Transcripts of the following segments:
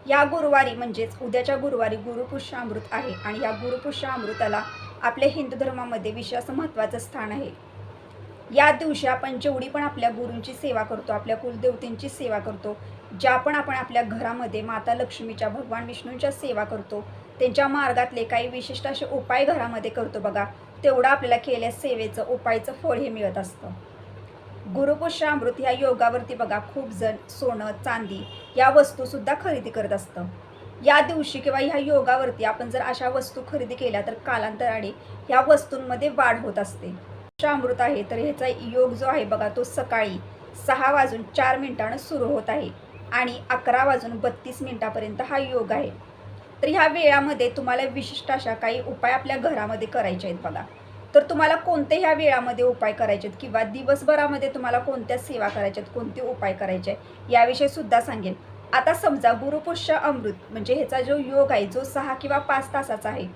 या गुरुवारी म्हणजेच उद्याच्या गुरुवारी गुरुपुष्य अमृत आहे आणि या गुरुपुष्य अमृताला आपल्या हिंदू धर्मामध्ये विशेष महत्त्वाचं स्थान आहे. या दिवशी आपण जेवढी पण आपल्या गुरूंची सेवा करतो, आपल्या कुलदेवतेंची सेवा करतो, ज्या पण आपण आपल्या घरामध्ये माता लक्ष्मीच्या, भगवान विष्णूंच्या सेवा करतो, त्यांच्या मार्गातले काही विशिष्ट असे उपाय घरामध्ये करतो बघा, तेवढं आपल्याला केल्या सेवेचं उपायचं फळ हे मिळत असतं. गुरुपुष्य अमृत ह्या योगावरती बघा खूप जण सोनं, चांदी या वस्तूसुद्धा खरेदी करत असतं. या दिवशी किंवा ह्या योगावरती आपण जर अशा वस्तू खरेदी केल्या तर कालांतराने ह्या वस्तूंमध्ये वाढ होत असते. अमृत आहे तर ह्याचा योग जो आहे बघा तो सकाळी 6:04 सुरू होत आहे आणि 11:32 हा योग आहे. तर ह्या वेळामध्ये तुम्हाला विशिष्ट अशा काही उपाय आपल्या घरामध्ये करायचे आहेत बघा. तर तुम्हाला कोणते ह्या वेळामध्ये उपाय करायचे आहेत किंवा दिवसभरामध्ये तुम्हाला कोणत्या सेवा करायच्या आहेत, कोणते उपाय करायचे आहे याविषयी सुद्धा सांगेन. आता समजा गुरुपुष्य अमृत म्हणजे ह्याचा जो योग आहे जो 6 किंवा 5 तासाचा आहे,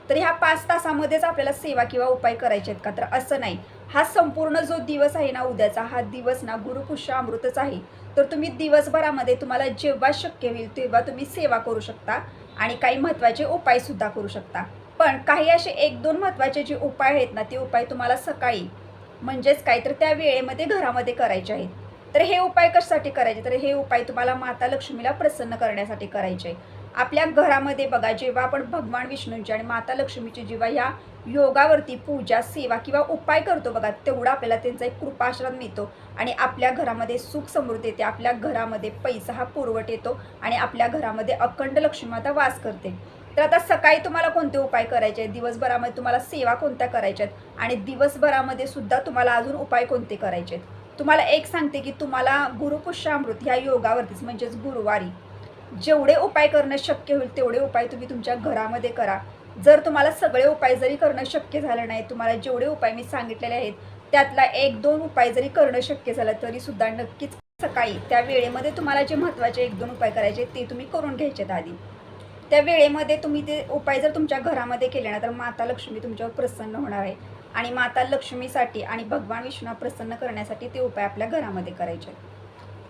तर ह्या 5 तासामध्येच आपल्याला सेवा किंवा उपाय करायचे आहेत का, तर असं नाही. हा संपूर्ण जो दिवस आहे ना उद्याचा, हा दिवस ना गुरुपुष्य अमृतच आहे. तर तुम्ही दिवसभरामध्ये तुम्हाला जेव्हा शक्य होईल तेव्हा तुम्ही सेवा करू शकता आणि काही महत्त्वाचे उपायसुद्धा करू शकता. पण काही असे 1-2 महत्त्वाचे जे उपाय आहेत ना, ते उपाय तुम्हाला सकाळी म्हणजेच काय तर त्या वेळेमध्ये घरामध्ये करायचे आहेत. तर हे उपाय कशासाठी करायचे, तर हे उपाय तुम्हाला माता लक्ष्मीला प्रसन्न करण्यासाठी करायचे. आपल्या घरामध्ये बघा जेव्हा आपण भगवान विष्णूंची आणि माता लक्ष्मीची जेव्हा ह्या योगावरती पूजा, सेवा किंवा उपाय करतो बघा, तेवढा आपल्याला त्यांचा एक कृपाआशीर्वाद मिळतो आणि आपल्या घरामध्ये सुख समृद्धी येते, आपल्या घरामध्ये पैसा हा पुरवठ येतो आणि आपल्या घरामध्ये अखंड लक्ष्मी माता वास करते. तर आता सकाळी तुम्हाला कोणते उपाय करायचे आहेत, दिवसभरामध्ये तुम्हाला सेवा कोणत्या करायच्या आहेत आणि दिवसभरामध्ये सुद्धा तुम्हाला अजून उपाय कोणते करायचे आहेत. तुम्हाला एक सांगते की तुम्हाला गुरुपुष्य अमृत ह्या योगावरतीच म्हणजेच गुरुवारी जेवढे उपाय करणं शक्य होईल तेवढे उपाय तुम्ही तुमच्या घरामध्ये करा. जर तुम्हाला सगळे उपाय जरी करणं शक्य झालं नाही, तुम्हाला जेवढे उपाय मी सांगितलेले आहेत त्यातला 1-2 उपाय जरी करणं शक्य झालं तरीसुद्धा नक्कीच सकाळी त्या वेळेमध्ये तुम्हाला जे महत्त्वाचे 1-2 उपाय करायचे ते तुम्ही करून घ्यायचेत आधी. त्या वेळेमध्ये तुम्ही ते उपाय जर तुमच्या घरामध्ये केले ना तर माता लक्ष्मी तुमच्यावर प्रसन्न होणार आहे आणि माता लक्ष्मीसाठी आणि भगवान विष्णूला प्रसन्न करण्यासाठी ते उपाय आपल्या घरामध्ये करायचे आहेत.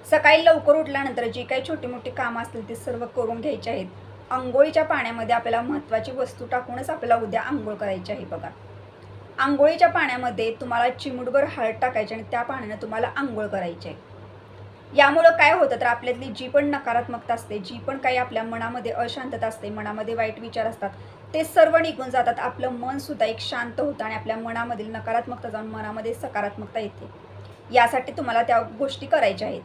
सकाळी लवकर उठल्यानंतर जी काही छोटी मोठी कामं असतील ते सर्व करून घ्यायचे आहेत. अंघोळीच्या पाण्यामध्ये आपल्याला महत्त्वाची वस्तू टाकूनच आपल्याला उद्या अंघोळ करायची आहे बघा. अंघोळीच्या पाण्यामध्ये तुम्हाला चिमूटभर हळद टाकायची आणि त्या पाण्याने तुम्हाला अंघोळ करायची आहे. यामुळं काय होतं तर आपल्यातली जी पण नकारात्मकता असते, जी पण काही आपल्या मनामध्ये अशांतता असते, मनामध्ये वाईट विचार असतात, ते सर्व निघून जातात. आपलं मनसुद्धा एक शांत होतं आणि आपल्या मनामधील नकारात्मकता जाऊन मनामध्ये सकारात्मकता येते. यासाठी तुम्हाला त्या गोष्टी करायच्या आहेत.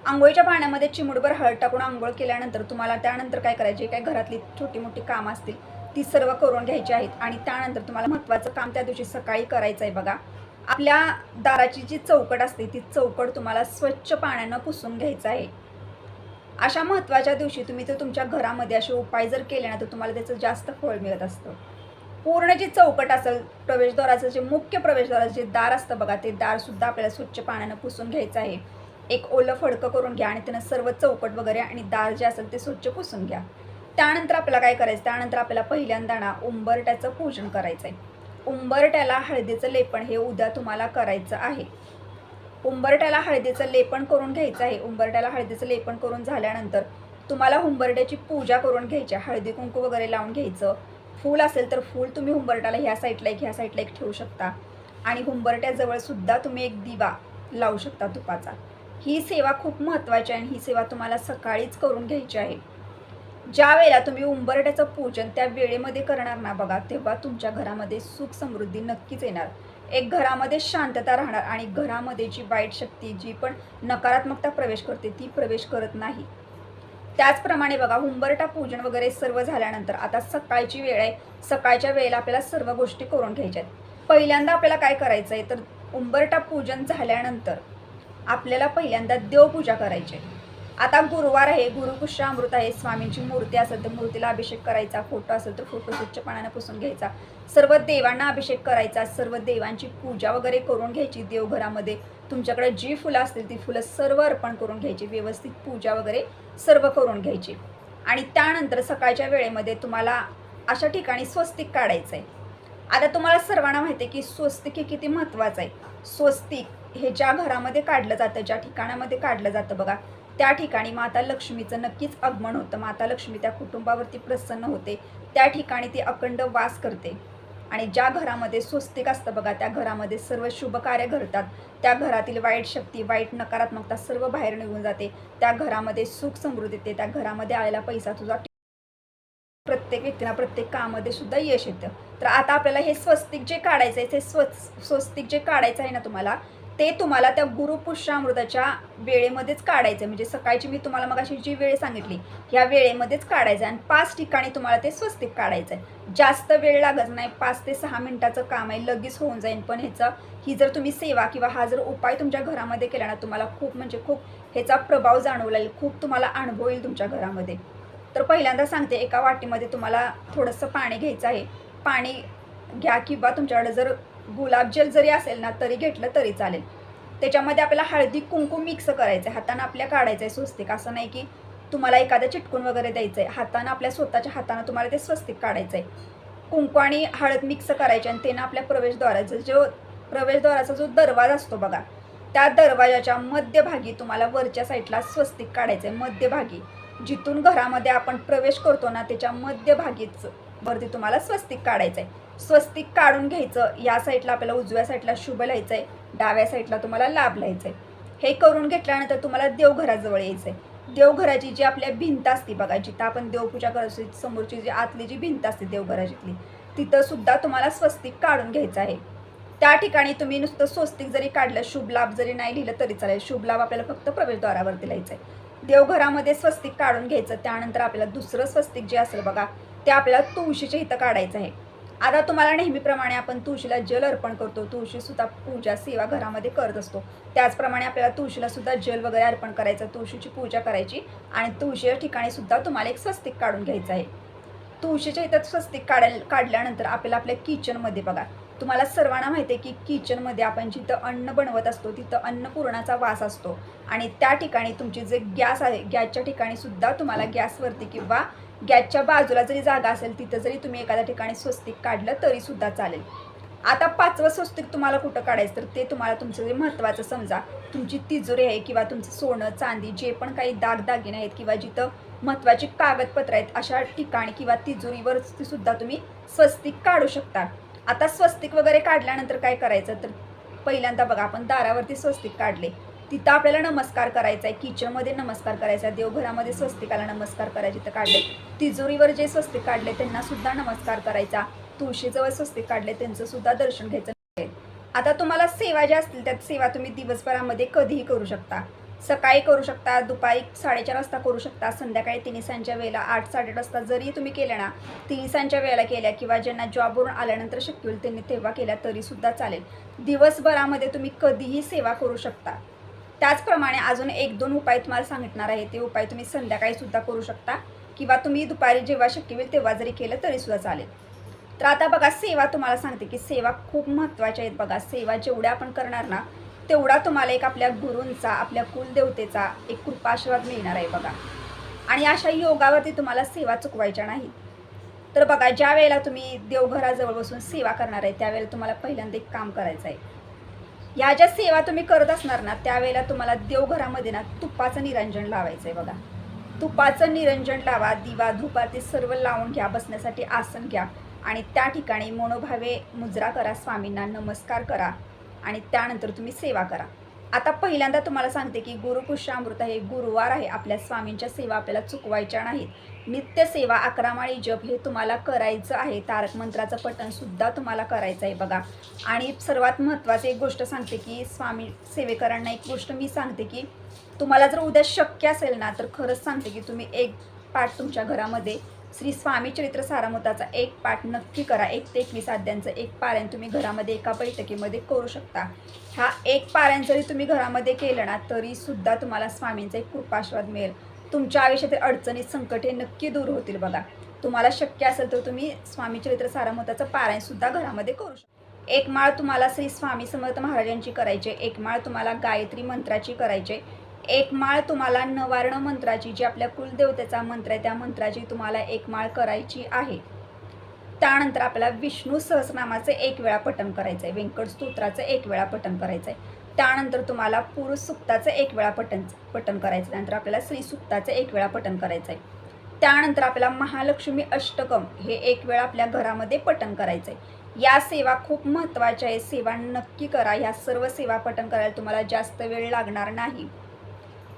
अंघोळीच्या पाण्यामध्ये चिमूटभर हळद टाकून अंघोळ केल्यानंतर तुम्हाला त्यानंतर काय करायचे, काय घरातली छोटी मोठी कामं असतील ती सर्व करून घ्यायची आहेत आणि त्यानंतर तुम्हाला महत्त्वाचं काम त्या दिवशी सकाळी करायचं आहे बघा. आपल्या दाराची जी चौकट असते ती चौकट तुम्हाला स्वच्छ पाण्यानं पुसून घ्यायचं आहे. अशा महत्त्वाच्या दिवशी तुम्ही तर तुमच्या घरामध्ये असे उपाय जर केले ना तर तुम्हाला त्याचं जास्त फळ मिळत असतं. पूर्ण जी चौकट असेल, प्रवेशद्वाराचं जे मुख्य प्रवेशद्वाराचं जे दार असतं बघा, ते दारसुद्धा आपल्याला स्वच्छ पाण्यानं पुसून घ्यायचं आहे. एक ओलं फडकं करून घ्या आणि त्यानं सर्व चौकट वगैरे आणि दार जे असेल ते स्वच्छ पुसून घ्या. त्यानंतर आपल्याला काय करायचं, त्यानंतर आपल्याला पहिल्यांदा ना उंबरट्याचं पूजन करायचं आहे. उंबरट्याला हळदीचं लेपन हे उद्या तुम्हाला करायचं आहे. उंबरट्याला हळदीचं लेपन करून घ्यायचं आहे. उंबरट्याला हळदीचं लेपन करून झाल्यानंतर तुम्हाला उंबरट्याची पूजा करून घ्यायची, हळदी कुंकू वगैरे लावून घ्यायचं. फूल असेल तर फूल तुम्ही उंबरट्याला ह्या साईडला एक ह्या साईडला एक ठेवू शकता आणि उंबरट्याजवळ सुद्धा तुम्ही एक दिवा लावू शकता तुपाचा. ही सेवा खूप महत्त्वाची आहे आणि ही सेवा तुम्हाला सकाळीच करून घ्यायची आहे. ज्या वेळेला तुम्ही उंबरट्याचं पूजन त्या वेळेमध्ये करणार ना बघा, तेव्हा तुमच्या घरामध्ये सुख समृद्धी नक्कीच येणार. एक घरामध्ये शांतता राहणार आणि घरामध्ये जी वाईट शक्ती, जी पण नकारात्मकता प्रवेश करते ती प्रवेश करत नाही. त्याचप्रमाणे बघा उंबरठा पूजन वगैरे सर्व झाल्यानंतर आता सकाळची वेळ आहे. सकाळच्या वेळेला आपल्याला सर्व गोष्टी करून घ्यायच्या आहेत. पहिल्यांदा आपल्याला काय करायचं आहे तर उंबरठा पूजन झाल्यानंतर आपल्याला पहिल्यांदा देवपूजा करायची आहे. आता गुरुवार आहे, गुरुपुष्य अमृत आहे. स्वामींची मूर्ती असेल तर मूर्तीला अभिषेक करायचा, फोटो असेल तर फोटो स्वच्छ पाण्याने पुसून घ्यायचा, सर्व देवांना अभिषेक करायचा, सर्व देवांची पूजा वगैरे करून घ्यायची. देवघरामध्ये तुमच्याकडे जी फुलं असतील ती फुलं सर्व अर्पण करून घ्यायची, व्यवस्थित पूजा वगैरे सर्व करून घ्यायची आणि त्यानंतर सकाळच्या वेळेमध्ये तुम्हाला अशा ठिकाणी स्वस्तिक काढायचं आहे. आता तुम्हाला सर्वांना माहिती आहे की स्वस्तिक हे किती महत्त्वाचं आहे. स्वस्तिक हे ज्या घरामध्ये काढलं जातं, ज्या ठिकाणामध्ये काढलं जातं बघा, त्या ठिकाणी माता लक्ष्मीचं नक्कीच आगमन होतं. माता लक्ष्मी त्या कुटुंबावरती प्रसन्न होते. त्या ठिकाणी ती अखंड वास करते आणि ज्या घरामध्ये स्वस्तिक असतं बघा, त्या घरामध्ये सर्व शुभ कार्य घडतात. त्या घरातील वाईट शक्ती, वाईट नकारात्मकता सर्व बाहेर निघून जाते. त्या घरामध्ये सुख समृद्धी येते. त्या घरामध्ये आलेला पैसा तुझा प्रत्येक व्यक्तीला प्रत्येक कामामध्ये सुद्धा यश येतं. तर आता आपल्याला हे स्वस्तिक जे काढायचं आहे, ते स्वस्तिक जे काढायचं आहे ना तुम्हाला, ते तुम्हाला त्या गुरुपुष्यामृताच्या वेळेमध्येच काढायचं आहे. म्हणजे सकाळची मी तुम्हाला मगाशी जी वेळ सांगितली, ह्या वेळेमध्येच काढायचं आहे आणि 5 ठिकाणी तुम्हाला ते स्वस्तिक काढायचं आहे. जास्त वेळ लागत नाही, 5 ते 6 मिनिटाचं काम आहे, लगेच होऊन जाईल. पण ही जर तुम्ही सेवा किंवा हा जर उपाय तुमच्या घरामध्ये केला ना, तुम्हाला खूप म्हणजे खूप ह्याचा प्रभाव जाणवला येईल, खूप तुम्हाला अनुभव येईल तुमच्या घरामध्ये. तर पहिल्यांदा सांगते, एका वाटीमध्ये तुम्हाला थोडंसं पाणी घ्यायचं आहे. पाणी घ्या किंवा तुमच्याकडे जर गुलाबजल जरी असेल ना तरी घेतलं तरी चालेल. त्याच्यामध्ये आपल्याला हळदी कुंकू मिक्स करायचं आहे. हातानं आपल्या काढायचं आहे स्वस्तिक. असं नाही की तुम्हाला एखादं चिटकून वगैरे द्यायचं आहे. हातानं आपल्या स्वतःच्या हातानं तुम्हाला ते स्वस्तिक काढायचं आहे. कुंकू आणि हळद मिक्स करायचे आणि त्यानं आपल्या प्रवेशद्वाराचा जो दरवाजा असतो बघा, त्या दरवाजाच्या मध्यभागी तुम्हाला वरच्या साईडला स्वस्तिक काढायचं आहे. मध्यभागी जिथून घरामध्ये आपण प्रवेश करतो ना, त्याच्या मध्यभागीच वरती तुम्हाला स्वस्तिक काढायचं आहे. स्वस्तिक काढून घ्यायचं. या साईडला आपल्याला उजव्या साईडला शुभ लिहायचं आहे, डाव्या साईडला तुम्हाला लाभ लिहायचं आहे. हे करून घेतल्यानंतर तुम्हाला देवघराजवळ यायचं आहे. देवघराची जी आपल्या भिंत असते बघा, जिथं आपण देवपूजा करतो, समोरची जी आतली जी भिंत असते देवघराची, तिथं सुद्धा तुम्हाला स्वस्तिक काढून घ्यायचं आहे. त्या ठिकाणी तुम्ही नुसतं स्वस्तिक जरी काढलं, शुभ लाभ जरी नाही लिहिलं तरी चालेल. शुभ लाभ आपल्याला फक्त प्रवेशद्वारावरती लिहायचं आहे. देवघरामध्ये स्वस्तिक काढून घ्यायचं. त्यानंतर आपल्याला दुसरं स्वस्तिक जे असेल बघा, ते आपल्याला तुळशीच्या इथं काढायचं आहे. आता तुम्हाला नेहमीप्रमाणे आपण तुळशीला जल अर्पण करतो, तुळशीसुद्धा पूजा सेवा घरामध्ये करत असतो. त्याचप्रमाणे आपल्याला तुळशीला सुद्धा जल वगैरे अर्पण करायचं, तुळशीची पूजा करायची आणि तुळशीच्या ठिकाणी सुद्धा तुम्हाला एक स्वस्तिक काढून घ्यायचं आहे. तुळशीच्या इथं स्वस्तिक काढल्यानंतर आपल्याला आपल्या किचनमध्ये बघा, तुम्हाला सर्वांना माहिती आहे की किचनमध्ये आपण जिथं अन्न बनवत असतो तिथं अन्नपूर्णाचा वास असतो आणि त्या ठिकाणी तुमची जे गॅस आहे, गॅसच्या ठिकाणी सुद्धा तुम्हाला गॅसवरती किंवा गॅसच्या बाजूला जरी जागा असेल तिथं जरी तुम्ही एखाद्या ठिकाणी स्वस्तिक काढलं तरी सुद्धा चालेल. आता 5वं स्वस्तिक तुम्हाला कुठं काढायचं, तर ते तुम्हाला तुमचं जे महत्त्वाचं समजा तुमची तिजोरी आहे किंवा तुमचं सोनं चांदी जे पण काही दागदागिने आहेत किंवा जिथं महत्त्वाची कागदपत्र आहेत अशा ठिकाणी किंवा तिजोरीवर सुद्धा तुम्ही स्वस्तिक काढू शकता. आता स्वस्तिक वगैरे काढल्यानंतर काय करायचं, तर पहिल्यांदा बघा आपण दारावरती स्वस्तिक काढले, तिथं आपल्याला नमस्कार करायचा आहे. किचनमध्ये नमस्कार करायचा, देवघरामध्ये स्वस्तिकाला नमस्कार करायचे तर काढले. तिजोरीवर जे स्वस्तिक काढले त्यांना सुद्धा नमस्कार करायचा. तुळशीजवळ स्वस्तिक काढले त्यांचं सुद्धा दर्शन घ्यायचं. आता तुम्हाला सेवा ज्या असतील त्यात सेवा तुम्ही दिवसभरामध्ये कधीही करू शकता. सकाळी करू शकता, दुपारी 4:30 वाजता करू शकता, संध्याकाळी 3:00 वेळेला 8-8:30 वाजता जरी तुम्ही केल्या ना, 3:00 वेळेला केल्या किंवा ज्यांना जॉबवरून आल्यानंतर शक्य होईल त्यांनी तेव्हा केल्या तरीसुद्धा चालेल. दिवसभरामध्ये तुम्ही कधीही सेवा करू शकता. त्याचप्रमाणे अजून 1-2 उपाय तुम्हाला सांगितणार आहे. ते उपाय तुम्ही संध्याकाळीसुद्धा करू शकता किंवा तुम्ही दुपारी जेव्हा शक्य होईल तेव्हा जरी केलं तरीसुद्धा चालेल. तर आता बघा सेवा तुम्हाला सांगते की सेवा खूप महत्त्वाच्या आहेत बघा. सेवा जेवढ्या आपण करणार ना तेवढा तुम्हाला एक आपल्या गुरूंचा, आपल्या कुलदेवतेचा एक कृपाशीर्वाद मिळणार आहे बघा. आणि अशा योगावरती तुम्हाला सेवा चुकवायच्या नाही. तर बघा, ज्या वेळेला तुम्ही देवघराजवळ बसून सेवा करणार आहे त्यावेळेला तुम्हाला पहिल्यांदा एक काम करायचं आहे. ह्या ज्या सेवा तुम्ही करत असणार ना त्यावेळेला तुम्हाला देवघरामध्ये ना तुपाचं निरंजन लावायचं आहे बघा. तुपाचं निरंजन लावा, दिवा धूपाती सर्व लावून घ्या, बसण्यासाठी आसन घ्या आणि त्या ठिकाणी मनोभावे मुजरा करा, स्वामींना नमस्कार करा आणि त्यानंतर तुम्ही सेवा करा. आता पहिल्यांदा तुम्हाला सांगते की गुरुपुष्यामृत हे गुरुवार आहे, आपल्या स्वामींच्या सेवा आपल्याला चुकवायच्या नाहीत. नित्य सेवा 11 माळी जप हे तुम्हाला करायचं आहे. तारक मंत्राचं पठणसुद्धा तुम्हाला करायचं आहे बघा. आणि सर्वात महत्त्वाची एक गोष्ट सांगते की स्वामी सेवेकरांना एक गोष्ट मी सांगते की तुम्हाला जर उद्या शक्य असेल ना तर खरंच सांगते की तुम्ही एक पाठ तुमच्या घरामध्ये श्री स्वामी चरित्र सारामृताचा एक पाठ नक्की करा. 1 ते 21 अध्यायांचं एक पारायण तुम्ही घरामध्ये एका बैठकीमध्ये करू शकता. हा एक पारायण जरी तुम्ही घरामध्ये केलं ना तरीसुद्धा तुम्हाला स्वामींचा एक कृपाशीर्वाद मिळेल. तुमच्या आयुष्यातील अडचणी संकटे नक्की दूर होतील बघा. तुम्हाला शक्य असेल तर तुम्ही स्वामी चरित्र सारामृताचं पारायणसुद्धा घरामध्ये करू शकता. एक माळ तुम्हाला श्री स्वामी समर्थ महाराजांची करायची, एक माळ तुम्हाला गायत्री मंत्राची करायची, एक माळ तुम्हाला नवार्ण मंत्राची जी आपल्या कुलदेवतेचा मंत्र आहे त्या मंत्राची तुम्हाला एक माळ करायची आहे. त्यानंतर आपल्याला विष्णू सहस्रनामाचं 1 वेळा पठण करायचं आहे, व्यंकट स्तोत्राचं 1 वेळा पठण करायचं आहे. त्यानंतर तुम्हाला पुरुष सुक्ताचं 1 वेळा पठण करायचं. त्यानंतर आपल्याला स्त्री सुक्ताचं 1 वेळा पठण करायचं आहे. त्यानंतर आपल्याला महालक्ष्मी अष्टकम हे 1 वेळा आपल्या घरामध्ये पठण करायचं आहे. या सेवा खूप महत्त्वाच्या आहे. सेवा नक्की करा. ह्या सर्व सेवा पठण करायला तुम्हाला जास्त वेळ लागणार नाही.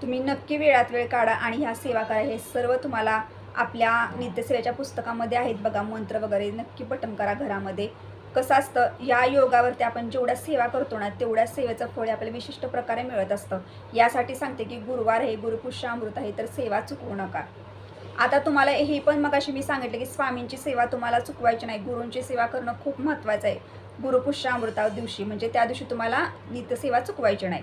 तुम्ही नक्की वेळात वेळ काढा आणि ह्या सेवा करा. हे सर्व तुम्हाला आपल्या नित्यसेवेच्या पुस्तकामध्ये आहेत बघा, मंत्र वगैरे नक्की पठण करा घरामध्ये. कसं असतं, या योगावरती आपण जेवढ्या सेवा करतो ना तेवढ्या सेवेचं फळ आपल्याला विशिष्ट प्रकारे मिळत असतं. यासाठी सांगते की गुरुवार आहे, गुरुपुष्यामृत आहे, तर सेवा चुकवू नका. आता तुम्हाला हे पण मगाशी मी सांगितलं की स्वामींची सेवा तुम्हाला चुकवायची नाही. गुरूंची सेवा करणं खूप महत्त्वाचं आहे. गुरुपुष्यामृता दिवशी म्हणजे त्या दिवशी तुम्हाला नित्यसेवा चुकवायची नाही.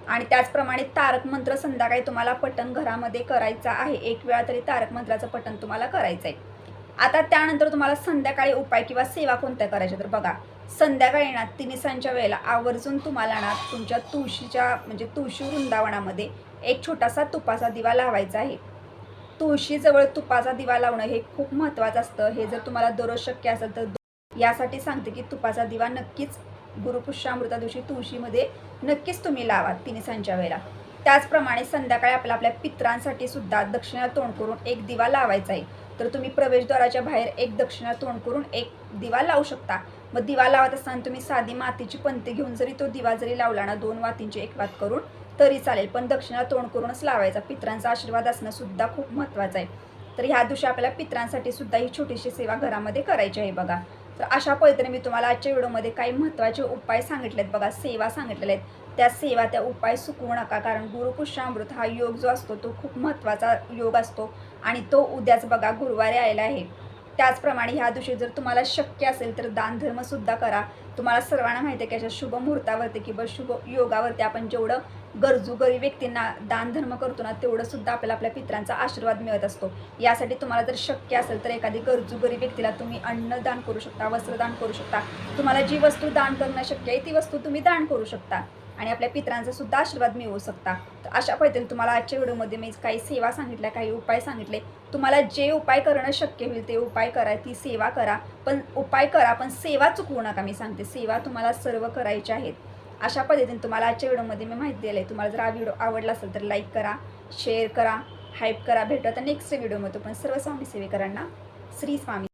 आणि त्याचप्रमाणे तारक मंत्र संध्याकाळी तुम्हाला पठण घरामध्ये करायचं आहे. 1 वेळा तरी तारक मंत्राचं पठण तुम्हाला करायचं आहे. आता त्यानंतर तुम्हाला संध्याकाळी उपाय किंवा सेवा कोणत्या करायच्या, तर बघा, संध्याकाळी ना तिनिसांच्या वेळेला आवर्जून तुम्हाला ना तुमच्या तुळशीच्या म्हणजे तुळशी वृंदावनामध्ये एक छोटासा तुपाचा दिवा लावायचा आहे. तुळशीजवळ तुपाचा दिवा लावणं हे खूप महत्त्वाचं असतं. हे जर तुम्हाला दररोज शक्य असेल तर यासाठी सांगते की तुपाचा दिवा नक्कीच गुरुपुष्यामृता दिवशी तुळशीमध्ये नक्कीच तुम्ही लावा तिनिसांच्या वेळेला. त्याचप्रमाणे संध्याकाळी आपल्या पितरांसाठी सुद्धा दक्षिणा तोंड करून एक दिवा लावायचा आहे. तर तुम्ही प्रवेशद्वाराच्या बाहेर एक दक्षिणा तोंड करून एक दिवा लावू शकता. मग दिवा लावत असताना तुम्ही साधी मातीची पंती घेऊन जरी तो दिवा जरी लावला ना 2 वातींची 1 वात करून तरी चालेल, पण दक्षिणा तोंड करूनच लावायचा. पितरांचा आशीर्वाद असणं सुद्धा खूप महत्त्वाचं आहे. तर ह्या दिवशी आपल्याला पितरांसाठी सुद्धा ही छोटीशी सेवा घरामध्ये करायची आहे बघा. तर अशा पद्धतीने मी तुम्हाला आजच्या व्हिडिओमध्ये काही महत्त्वाचे उपाय सांगितलेत बघा, सेवा सांगितलेल्या आहेत. त्या सेवा त्या उपाय चुकवू नका, कारण गुरुपुष्यामृत हा योग जो असतो तो खूप महत्त्वाचा योग असतो आणि तो उद्याच बघा गुरुवारी आलेला आहे. त्याचप्रमाणे ह्या दिवशी जर तुम्हाला शक्य असेल तर दानधर्मसुद्धा करा. तुम्हाला सर्वांना माहिती आहे की अशा शुभ मुहूर्तावरती किंवा शुभ योगावरती आपण जेवढं गरजू गरीब व्यक्तींना दानधर्म करतो ना तेवढं सुद्धा आपल्याला आपल्या पितरांचा आशीर्वाद मिळत असतो. यासाठी तुम्हाला जर शक्य असेल तर एखादी गरजू गरीब व्यक्तीला तुम्ही अन्न दान करू शकता, वस्त्रदान करू शकता. तुम्हाला जी वस्तू दान करणं शक्य आहे ती वस्तू तुम्ही दान करू शकता आणि आपल्या पितरांचा सुद्धा आशीर्वाद मिळवू शकता. तर अशा पद्धतीने तुम्हाला आजच्या व्हिडिओमध्ये मी काही सेवा सांगितल्या, काही उपाय सांगितले. तुम्हाला जे उपाय करणं शक्य होईल ते उपाय करा, ती सेवा करा. पण उपाय करा पण सेवा चुकवू नका. मी सांगते सेवा तुम्हाला सर्व करायची आहेत. अशा पद्धतीने तुम्हाला आजच्या व्हिडिओमध्ये मी माहिती दिली आहे. तुम्हाला जर हा व्हिडिओ आवडला असेल तर लाईक करा, शेअर करा, हाईप करा. भेटू आता नेक्स्ट व्हिडिओमध्ये. पण सर्व स्वामी सेवेकरांना श्री स्वामी.